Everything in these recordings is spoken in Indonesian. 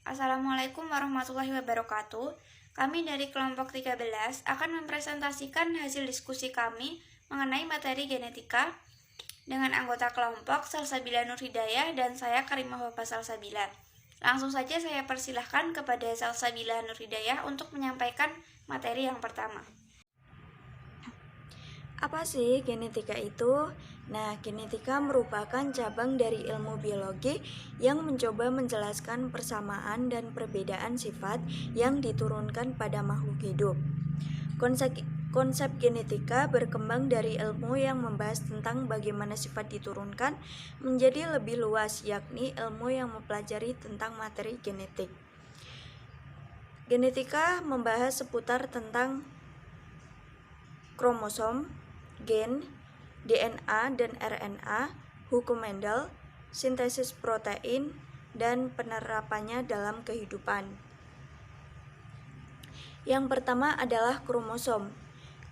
Assalamualaikum warahmatullahi wabarakatuh. Kami dari kelompok 13 akan mempresentasikan hasil diskusi kami mengenai materi genetika dengan anggota kelompok Salsabila Nurhidayah dan saya Karimah Wahbah Salsabila. Langsung saja saya persilahkan kepada Salsabila Nurhidayah untuk menyampaikan materi yang pertama. Apa sih genetika itu? Nah, genetika merupakan cabang dari ilmu biologi yang mencoba menjelaskan persamaan dan perbedaan sifat yang diturunkan pada makhluk hidup. Konsep genetika berkembang dari ilmu yang membahas tentang bagaimana sifat diturunkan menjadi lebih luas, yakni ilmu yang mempelajari tentang materi genetik. Genetika membahas seputar tentang kromosom, gen, DNA dan RNA, hukum Mendel, sintesis protein, dan penerapannya dalam kehidupan. Yang pertama adalah kromosom.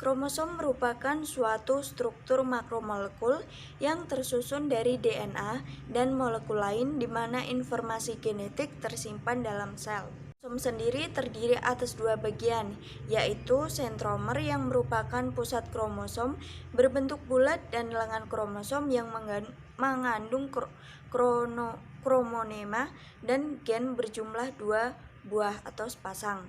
Kromosom merupakan suatu struktur makromolekul yang tersusun dari DNA dan molekul lain di mana informasi genetik tersimpan dalam sel. Kromosom sendiri terdiri atas dua bagian, yaitu sentromer yang merupakan pusat kromosom berbentuk bulat dan lengan kromosom yang mengandung kromonema dan gen berjumlah 2 buah atau sepasang.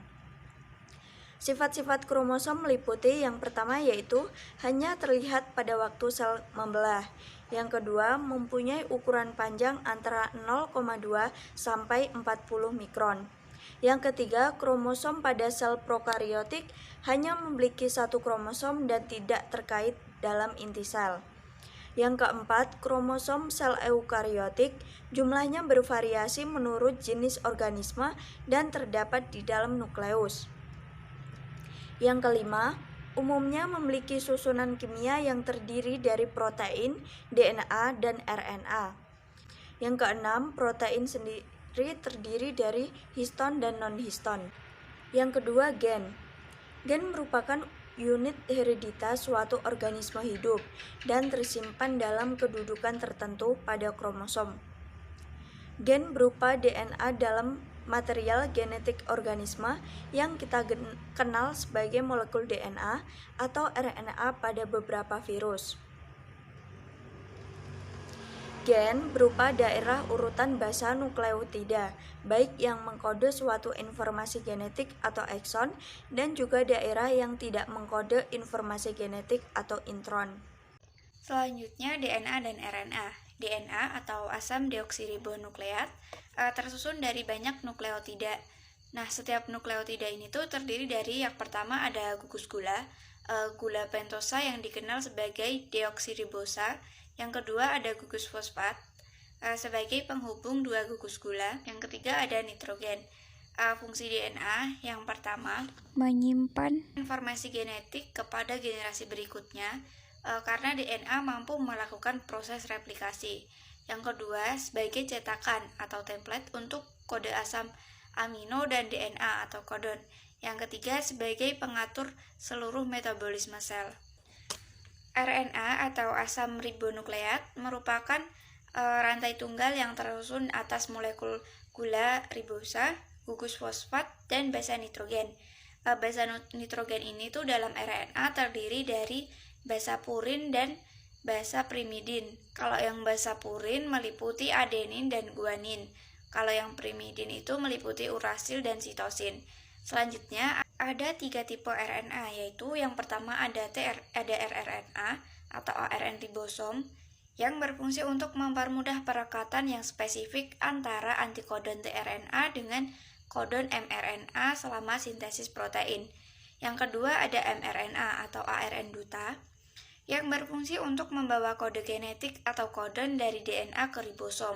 Sifat-sifat kromosom meliputi yang pertama yaitu hanya terlihat pada waktu sel membelah. Yang kedua, mempunyai ukuran panjang antara 0,2 sampai 40 mikron. Yang ketiga, kromosom pada sel prokariotik hanya memiliki satu kromosom dan tidak terkait dalam inti sel. Yang keempat, kromosom sel eukariotik jumlahnya bervariasi menurut jenis organisme dan terdapat di dalam nukleus. Yang kelima, umumnya memiliki susunan kimia yang terdiri dari protein, DNA, dan RNA. Yang keenam, protein sendiri terdiri dari histon dan non-histon. Yang kedua, gen. Gen merupakan unit hereditas suatu organisme hidup dan tersimpan dalam kedudukan tertentu pada kromosom. Gen berupa DNA dalam material genetik organisme yang kita kenal sebagai molekul DNA atau RNA pada beberapa virus. Gen berupa daerah urutan basa nukleotida, baik yang mengkode suatu informasi genetik atau ekson dan juga daerah yang tidak mengkode informasi genetik atau intron. Selanjutnya DNA dan RNA. DNA atau asam deoksiribonukleat tersusun dari banyak nukleotida. Nah, setiap nukleotida ini tuh terdiri dari yang pertama ada gugus gula, gula pentosa yang dikenal sebagai deoksiribosa. Yang kedua ada gugus fosfat sebagai penghubung dua gugus gula. Yang ketiga ada nitrogen. Fungsi DNA yang pertama menyimpan informasi genetik kepada generasi berikutnya karena DNA mampu melakukan proses replikasi. Yang kedua, sebagai cetakan atau template untuk kode asam amino dan DNA atau kodon. Yang ketiga, sebagai pengatur seluruh metabolisme sel. RNA atau asam ribonukleat merupakan rantai tunggal yang tersusun atas molekul gula ribosa, gugus fosfat, dan basa nitrogen. Basa nitrogen ini tuh dalam RNA terdiri dari basa purin dan basa primidin. Kalau yang basa purin meliputi adenin dan guanin. Kalau yang primidin itu meliputi urasil dan sitosin. Selanjutnya ada 3 tipe RNA, yaitu yang pertama ada rRNA atau ARN ribosom yang berfungsi untuk mempermudah perekatan yang spesifik antara antikodon tRNA dengan kodon mRNA selama sintesis protein. Yang kedua ada mRNA atau ARN duta yang berfungsi untuk membawa kode genetik atau kodon dari DNA ke ribosom.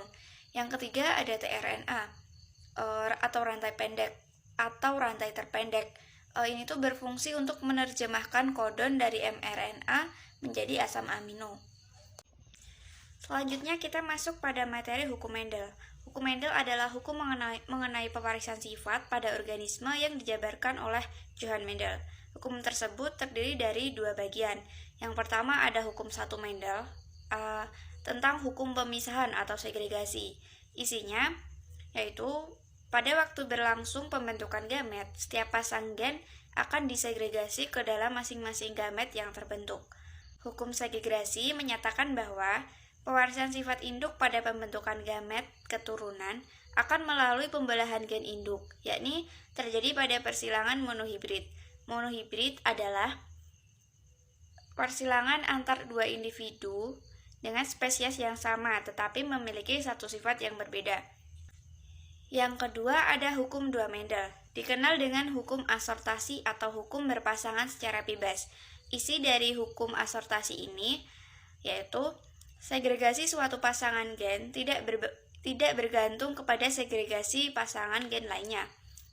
Yang ketiga ada tRNA atau rantai pendek atau rantai terpendek. Ini tuh berfungsi untuk menerjemahkan kodon dari mRNA menjadi asam amino. Selanjutnya kita masuk pada materi hukum Mendel. Hukum Mendel adalah hukum mengenai pewarisan sifat pada organisme yang dijabarkan oleh Johann Mendel. Hukum tersebut terdiri dari dua bagian. Yang pertama ada hukum 1 Mendel tentang hukum pemisahan atau segregasi. Isinya yaitu Pada waktu berlangsung pembentukan gamet, setiap pasang gen akan disegregasi ke dalam masing-masing gamet yang terbentuk. Hukum segregasi menyatakan bahwa pewarisan sifat induk pada pembentukan gamet keturunan akan melalui pembelahan gen induk, yakni terjadi pada persilangan monohibrid. Monohibrid adalah persilangan antar dua individu dengan spesies yang sama tetapi memiliki satu sifat yang berbeda. Yang kedua ada hukum dua Mendel, dikenal dengan hukum asortasi atau hukum berpasangan secara bebas. Isi dari hukum asortasi ini yaitu segregasi suatu pasangan gen tidak bergantung kepada segregasi pasangan gen lainnya,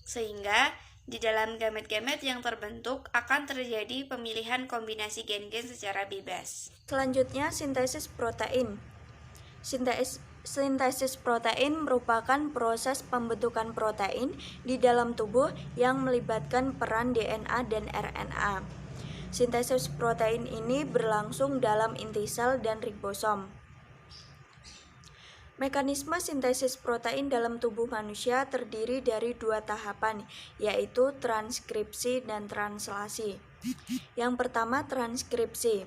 sehingga di dalam gamet-gamet yang terbentuk akan terjadi pemilihan kombinasi gen-gen secara bebas. Selanjutnya, sintesis protein. Sintesis protein merupakan proses pembentukan protein di dalam tubuh yang melibatkan peran DNA dan RNA. Sintesis protein ini berlangsung dalam inti sel dan ribosom. Mekanisme sintesis protein dalam tubuh manusia terdiri dari dua tahapan, yaitu transkripsi dan translasi. Yang pertama, transkripsi.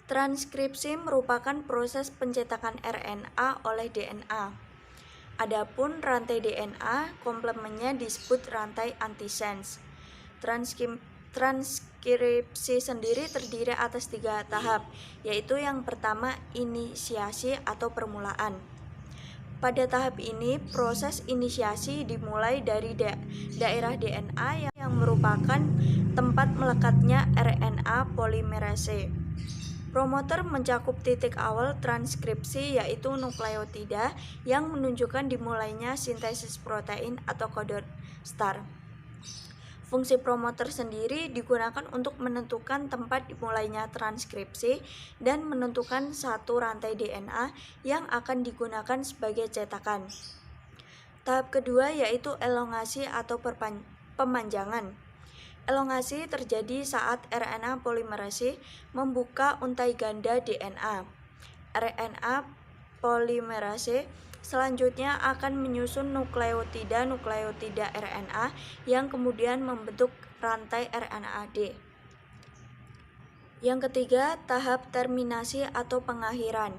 Transkripsi merupakan proses pencetakan RNA oleh DNA. Adapun rantai DNA, komplemennya disebut rantai antisense. Transkripsi sendiri terdiri atas 3 tahap, yaitu yang pertama inisiasi atau permulaan. Pada tahap ini, proses inisiasi dimulai dari daerah DNA yang merupakan tempat melekatnya RNA polimerase. Promoter mencakup titik awal transkripsi yaitu nukleotida yang menunjukkan dimulainya sintesis protein atau kode STAR. Fungsi promoter sendiri digunakan untuk menentukan tempat dimulainya transkripsi dan menentukan satu rantai DNA yang akan digunakan sebagai cetakan. Tahap kedua yaitu elongasi atau pemanjangan. Elongasi terjadi saat RNA polimerase membuka untai ganda DNA. RNA polimerase selanjutnya akan menyusun nukleotida RNA yang kemudian membentuk rantai RNA-D. Yang ketiga, tahap terminasi atau pengakhiran.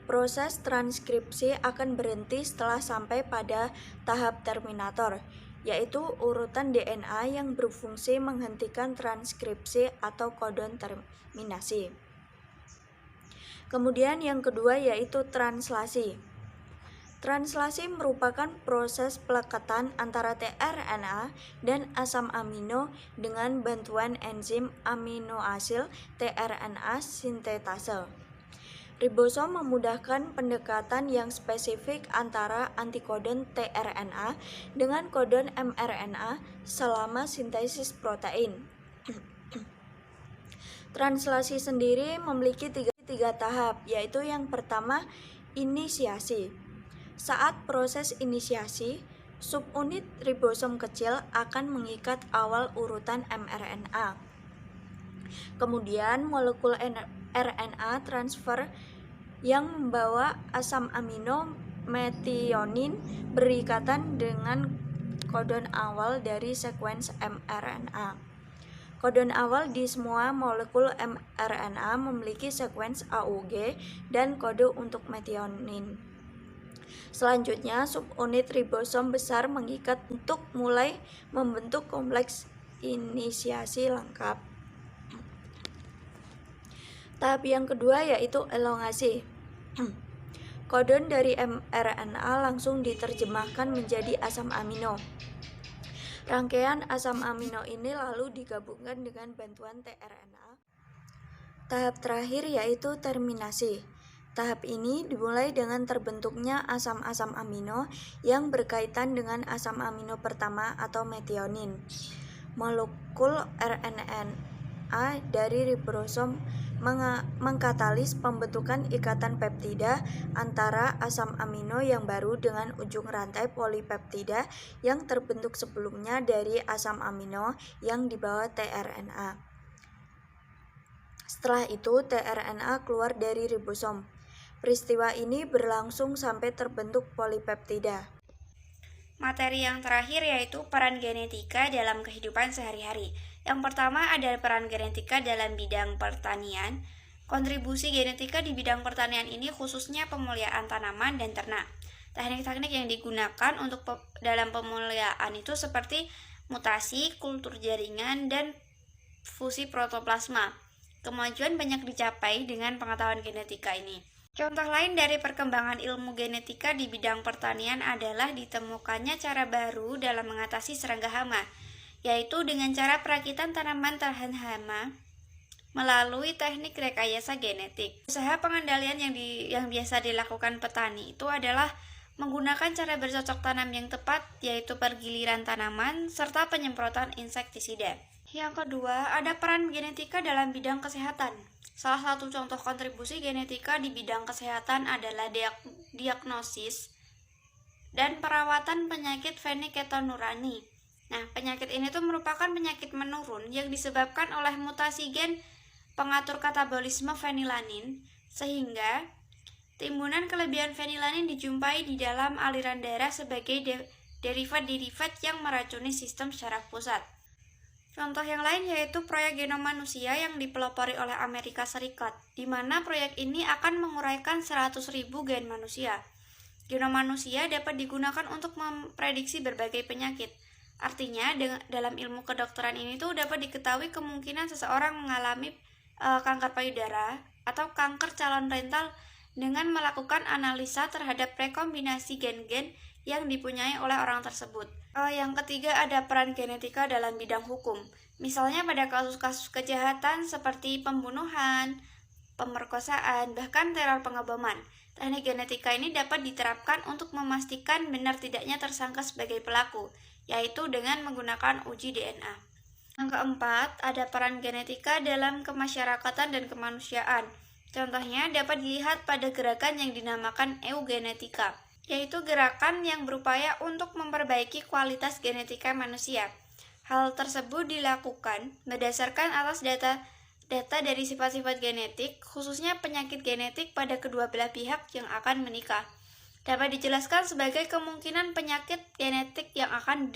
Proses transkripsi akan berhenti setelah sampai pada tahap terminator, yaitu urutan DNA yang berfungsi menghentikan transkripsi atau kodon terminasi. Kemudian yang kedua yaitu translasi. Translasi merupakan proses pelekatan antara tRNA dan asam amino dengan bantuan enzim aminoasil tRNA sintetase. Ribosom memudahkan pendekatan yang spesifik antara antikodon tRNA dengan kodon mRNA selama sintesis protein. Translasi sendiri memiliki tiga tahap, yaitu yang pertama inisiasi. Saat proses inisiasi, subunit ribosom kecil akan mengikat awal urutan mRNA. Kemudian molekul RNA transfer yang membawa asam amino metionin berikatan dengan kodon awal dari sekuens mRNA. Kodon awal di semua molekul mRNA memiliki sekuens AUG dan kode untuk metionin. Selanjutnya, subunit ribosom besar mengikat untuk mulai membentuk kompleks inisiasi lengkap. Tahap yang kedua yaitu elongasi. Kodon dari mRNA langsung diterjemahkan menjadi asam amino. Rangkaian asam amino ini lalu digabungkan dengan bantuan tRNA. Tahap terakhir yaitu terminasi. Tahap ini dimulai dengan terbentuknya asam-asam amino yang berkaitan dengan asam amino pertama atau metionin. Molekul RNA dari ribosom mengkatalis pembentukan ikatan peptida antara asam amino yang baru dengan ujung rantai polipeptida yang terbentuk sebelumnya dari asam amino yang dibawa tRNA. Setelah itu, tRNA keluar dari ribosom. Peristiwa ini berlangsung sampai terbentuk polipeptida. materi yang terakhir yaitu peran genetika dalam kehidupan sehari-hari. Yang pertama ada peran genetika dalam bidang pertanian. Kontribusi genetika di bidang pertanian ini khususnya pemuliaan tanaman dan ternak. Teknik-teknik yang digunakan untuk dalam pemuliaan itu seperti mutasi, kultur jaringan, dan fusi protoplasma. Kemajuan banyak dicapai dengan pengetahuan genetika ini. Contoh lain dari perkembangan ilmu genetika di bidang pertanian adalah ditemukannya cara baru dalam mengatasi serangga hama, yaitu dengan cara perakitan tanaman tahan hama melalui teknik rekayasa genetik. Usaha pengendalian yang biasa dilakukan petani itu adalah menggunakan cara bercocok tanam yang tepat, yaitu pergiliran tanaman serta penyemprotan insektisida. Yang kedua, ada peran genetika dalam bidang kesehatan. Salah satu contoh kontribusi genetika di bidang kesehatan adalah diagnosis dan perawatan penyakit fenilketonurani. Nah, penyakit ini tuh merupakan penyakit menurun yang disebabkan oleh mutasi gen pengatur katabolisme fenilanin, sehingga timbunan kelebihan fenilanin dijumpai di dalam aliran darah sebagai derivat-derivat yang meracuni sistem secara pusat. Contoh yang lain yaitu proyek genom manusia yang dipelopori oleh Amerika Serikat, di mana proyek ini akan menguraikan 100.000 gen manusia. Genom manusia dapat digunakan untuk memprediksi berbagai penyakit. Artinya, dalam ilmu kedokteran ini tuh dapat diketahui kemungkinan seseorang mengalami kanker payudara atau kanker calon rental dengan melakukan analisa terhadap rekombinasi gen-gen yang dipunyai oleh orang tersebut. Yang ketiga ada peran genetika dalam bidang hukum. Misalnya pada kasus-kasus kejahatan seperti pembunuhan, pemerkosaan, bahkan teror pengeboman. Teknik genetika ini dapat diterapkan untuk memastikan benar tidaknya tersangka sebagai pelaku, yaitu dengan menggunakan uji DNA. Yang keempat, ada peran genetika dalam kemasyarakatan dan kemanusiaan. Contohnya dapat dilihat pada gerakan yang dinamakan eugenetika, yaitu gerakan yang berupaya untuk memperbaiki kualitas genetika manusia. Hal tersebut dilakukan berdasarkan atas data dari sifat-sifat genetik, khususnya penyakit genetik pada kedua belah pihak yang akan menikah. Dapat dijelaskan sebagai kemungkinan penyakit genetik yang akan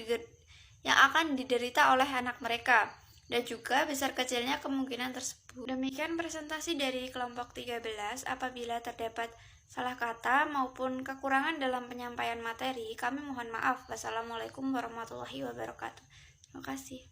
diderita oleh anak mereka, dan juga besar kecilnya kemungkinan tersebut. Demikian presentasi dari kelompok 13. Apabila terdapat salah kata maupun kekurangan dalam penyampaian materi, kami mohon maaf. Wassalamualaikum warahmatullahi wabarakatuh. Terima kasih.